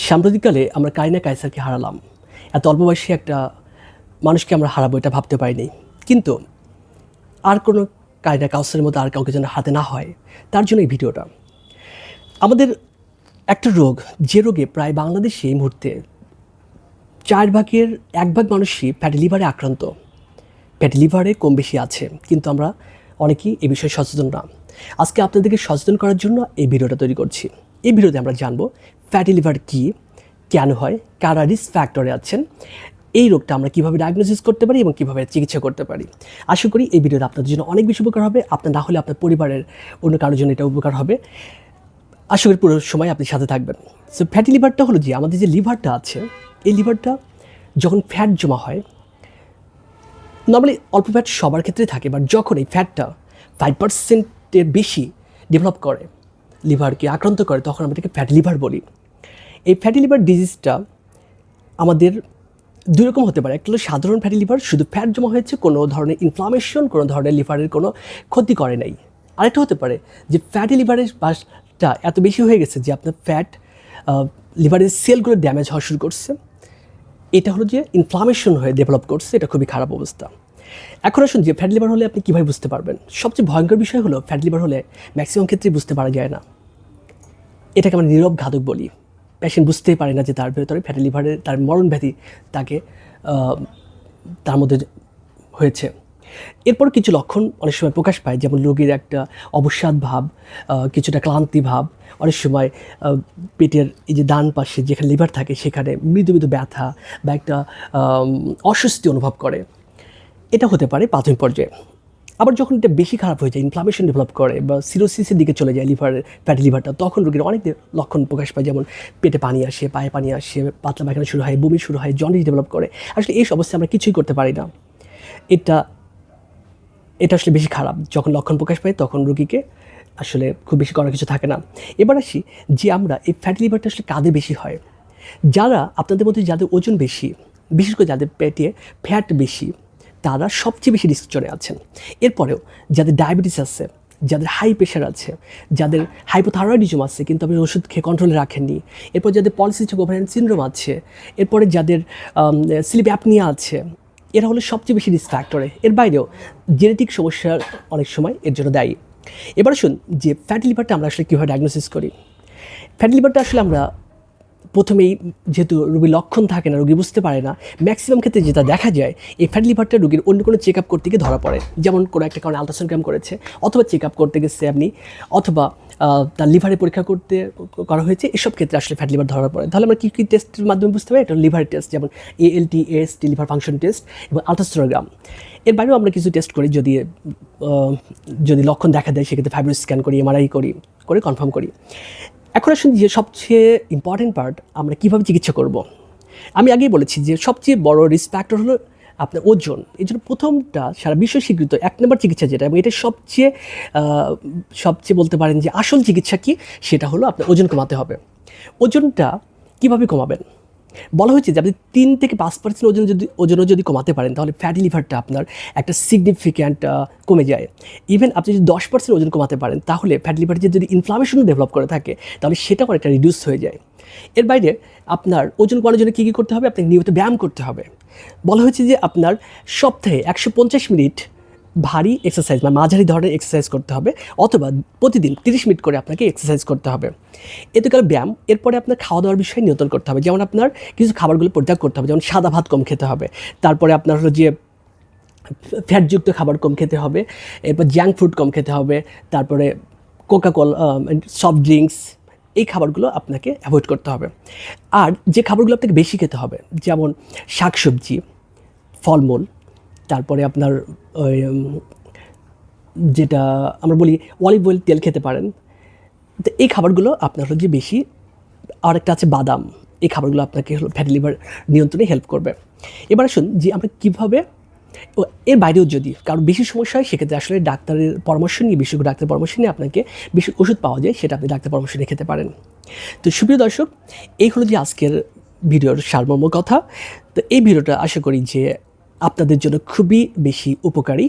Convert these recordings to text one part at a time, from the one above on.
সাম্প্রতিককালে আমরা কারিনা কায়সারকে হারালাম। এত অল্প বয়সী একটা মানুষকে আমরা হারাবো এটা ভাবতে পারিনি। কিন্তু আর কোনো কারিনা কাউসারের মতো আর কাউকে যেন হাতে না হয়, তার জন্য এই ভিডিওটা। আমাদের একটা রোগ, যে রোগে প্রায় বাংলাদেশে এই মুহূর্তে 4 ভাগের 1 ভাগ মানুষই ফ্যাটি লিভারে আক্রান্ত। ফ্যাটি লিভারে কম বেশি আছে, কিন্তু আমরা অনেকেই এ বিষয়ে সচেতন না। আজকে আপনাদেরকে সচেতন করার জন্য এই ভিডিওটা তৈরি করছি। এই ভিডিওতে আমরা জানবো ফ্যাটি লিভার কী, কেন হয়, কারা রিস্ক ফ্যাক্টরে আছেন, এই রোগটা আমরা কীভাবে ডায়াগনোসিস করতে পারি এবং কীভাবে চিকিৎসা করতে পারি। আশা করি এই ভিডিওটা আপনাদের জন্য অনেক বেশি উপকার হবে। আপনার না হলে আপনার পরিবারের অন্য কারোর জন্য এটা উপকার হবে। আশা করি পুরো সময় আপনি সাথে থাকবেন। সো ফ্যাটি লিভারটা হলো যে আমাদের যে লিভারটা আছে, এই লিভারটা যখন ফ্যাট জমা হয়, নর্মালি অল্প ফ্যাট সবার ক্ষেত্রে থাকে, বাট যখন এই ফ্যাটটা 5%-এর বেশি ডেভেলপ করে, লিভারকে আক্রান্ত করে, তখন আমরা এটাকে ফ্যাটি লিভার বলি। এই ফ্যাটি লিভার ডিজিজটা আমাদের দুই রকম হতে পারে। একটা হলো সাধারণ ফ্যাটি লিভার, শুধু ফ্যাট জমা হয়েছে, কোনো ধরনের ইনফ্লামেশন, কোনো ধরনের লিভারের কোনো ক্ষতি করে নাই। আরেকটা হতে পারে যে ফ্যাটি লিভারের বাসটা এত বেশি হয়ে গেছে যে আপনার ফ্যাট লিভারের সেলগুলো ড্যামেজ হওয়া শুরু করছে। এটা হলো যে ইনফ্লামেশন হয়ে ডেভেলপ করছে, এটা খুবই খারাপ অবস্থা। এখন আসুন যে ফ্যাট লিভার হলে আপনি কীভাবে বুঝতে পারবেন। সবচেয়ে ভয়ঙ্কর বিষয় হলো ফ্যাট লিভার হলে ম্যাক্সিমাম ক্ষেত্রেই বুঝতে পারা যায় না। এটাকে আমরা নীরব ঘাতক বলি। পেশেন্ট বুঝতেই পারে না যে তার ভেতরে ফ্যাটি লিভারের তার মরণ ব্যাধি তাকে তার মধ্যে হয়েছে। এরপর কিছু লক্ষণ অনেক সময় প্রকাশ পায়, যেমন রোগীর একটা অবসাদ ভাব, কিছুটা ক্লান্তি ভাব, অনেক সময় পেটের এই যে ডান পাশে যেখানে লিভার থাকে সেখানে মৃদু মৃদু ব্যথা বা একটা অস্বস্তি অনুভব করে। এটা হতে পারে প্রাথমিক পর্যায়ে। আবার যখন এটা বেশি খারাপ হয়ে যায়, ইনফ্লামেশন ডেভেলপ করে বা সিরোসিসের দিকে চলে যায় লিভারের, ফ্যাটি লিভারটা, তখন রোগীর অনেক লক্ষণ প্রকাশ পায়, যেমন পেটে পানি আসে, পায়ে পানি আসে, পাতলা পায়খানা শুরু হয়, বমি শুরু হয়, জন্ডিস ডেভেলপ করে। আসলে এই অবস্থায় আমরা কিছুই করতে পারি না। এটা এটা আসলে বেশি খারাপ। যখন লক্ষণ প্রকাশ পায় তখন রোগীকে আসলে খুব বেশি করার কিছু থাকে না। এবার আসি যে আমরা এই ফ্যাটি লিভারটা আসলে কাদের বেশি হয়। যারা আপনাদের মধ্যে যাদের ওজন বেশি, বিশেষ করে যাদের পেটে ফ্যাট বেশি, তারা সবচেয়ে বেশি রিস্ক চলে আছেন। এরপরেও যাদের ডায়াবেটিস আছে, যাদের হাই প্রেশার আছে, যাদের হাইপোথাইরয়েডিজম আছে কিন্তু আপনি ওষুধ খেয়ে কন্ট্রোলে রাখেননি, এরপর যাদের পলিসিস্টিক ওভারিয়ান সিনড্রোম আছে, এরপরে যাদের স্লিপ অ্যাপনিয়া আছে, এরা হলো সবচেয়ে বেশি রিস্ক ফ্যাক্টরে। এর বাইরেও জেনেটিক সমস্যা অনেক সময় এর জন্য দায়ী। এবার শুন যে ফ্যাটি লিভারটা আমরা আসলে কীভাবে ডায়াগনোসিস করি। ফ্যাটি লিভারটা আসলে আমরা প্রথমেই, যেহেতু রোগীর লক্ষণ থাকে না, রোগী বুঝতে পারে না, ম্যাক্সিমাম ক্ষেত্রে যেটা দেখা যায়, এই ফ্যাটি লিভারটা রোগীর অন্য কোনো চেক আপ করতে গিয়ে ধরা পড়ে। যেমন কোনো একটা কারণে আলট্রাসাউন্ড করেছে, অথবা চেক আপ করতে গেছে আপনি, অথবা তার লিভারে পরীক্ষা করতে করা হয়েছে, এসব ক্ষেত্রে আসলে ফ্যাটি লিভার ধরা পড়ে। তাহলে আমরা কী কী টেস্টের মাধ্যমে বুঝতে পারি? এটা লিভার টেস্ট, যেমন ALT, AST, liver function test এবং আলট্রাসোনোগ্রাম। এর বাইরেও আমরা কিছু টেস্ট করি, যদি লক্ষণ দেখা দেয় সেক্ষেত্রে ফাইব্রো স্ক্যান করি, MRI করে কনফার্ম করি। এখন আসুন যে সবচেয়ে ইম্পর্টেন্ট পার্ট, আমরা কীভাবে চিকিৎসা করব। আমি আগেই বলেছি যে সবচেয়ে বড় রিস্ক ফ্যাক্টর হলো আপনার ওজন। এই জন্য প্রথমটা সারা বিশ্ব স্বীকৃত 1 নম্বর চিকিৎসা যেটা, এবং এটা সবচেয়ে বলতে পারেন যে আসল চিকিৎসা কী, সেটা হলো আপনার ওজন কমাতে হবে। ওজনটা কীভাবে কমাবেন? বলা হয়েছে যে আপনি 3 থেকে 5% ওজনও যদি কমাতে পারেন, তাহলে ফ্যাটি লিভারটা আপনার একটা সিগনিফিক্যান্ট কমে যায়। ইভেন আপনি যদি 10% ওজন কমাতে পারেন, তাহলে ফ্যাটি লিভার যদি ইনফ্লামেশনও ডেভেলপ করে থাকে, তাহলে সেটাও অনেকটা রিডিউস হয়ে যায়। এর বাইরে আপনার ওজন কমানোর জন্য কী কী করতে হবে? আপনাকে নিয়মিত ব্যায়াম করতে হবে। বলা হয়েছে যে আপনার সপ্তাহে 150 মিনিট ভারী এক্সারসাইজ বা মাঝারি ধরনের এক্সারসাইজ করতে হবে, অথবা প্রতিদিন 30 মিনিট করে আপনাকে এক্সারসাইজ করতে হবে। এতে করে ব্যায়াম। এরপরে আপনার খাওয়া দাওয়ার বিষয়ে নিয়ন্ত্রণ করতে হবে, যেমন আপনার কিছু খাবারগুলো পরিত্যাগ করতে হবে, যেমন সাদা ভাত কম খেতে হবে, তারপরে আপনার হলো যে ফ্যাটযুক্ত খাবার কম খেতে হবে, এরপর জাঙ্ক ফুড কম খেতে হবে, তারপরে কোকাকোলা, সফট ড্রিঙ্কস, এই খাবারগুলো আপনাকে অ্যাভয়েড করতে হবে। আর যে খাবারগুলো আপনাকে বেশি খেতে হবে, যেমন শাকসবজি, ফলমূল, তারপরে আপনার ওই যেটা আমরা বলি অলিভ অয়েল, তেল খেতে পারেন। তো এই খাবারগুলো আপনার হলো যে বেশি। আরেকটা আছে বাদাম। এই খাবারগুলো আপনাকে হলো ফ্যাটি লিভার নিয়ন্ত্রণে হেল্প করবে। এবার আসুন যে আমরা কীভাবে, এর বাইরেও যদি কারো বেশি সমস্যা হয়, সেক্ষেত্রে আসলে ডাক্তারের পরামর্শ নিয়ে, বিশেষজ্ঞ ডাক্তারের পরামর্শ নিয়ে আপনাকে বিশেষ ওষুধ পাওয়া যায়, সেটা আপনি ডাক্তার পরামর্শ নিয়ে খেতে পারেন। তো সুপ্রিয় দর্শক, এই হলো যে আজকের ভিডিওর সারমর্ম কথা। তো এই ভিডিওটা আশা করি যে আপনাদের জন্য খুবই বেশি উপকারী,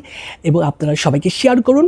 এবং আপনারা সবাইকে শেয়ার করুন।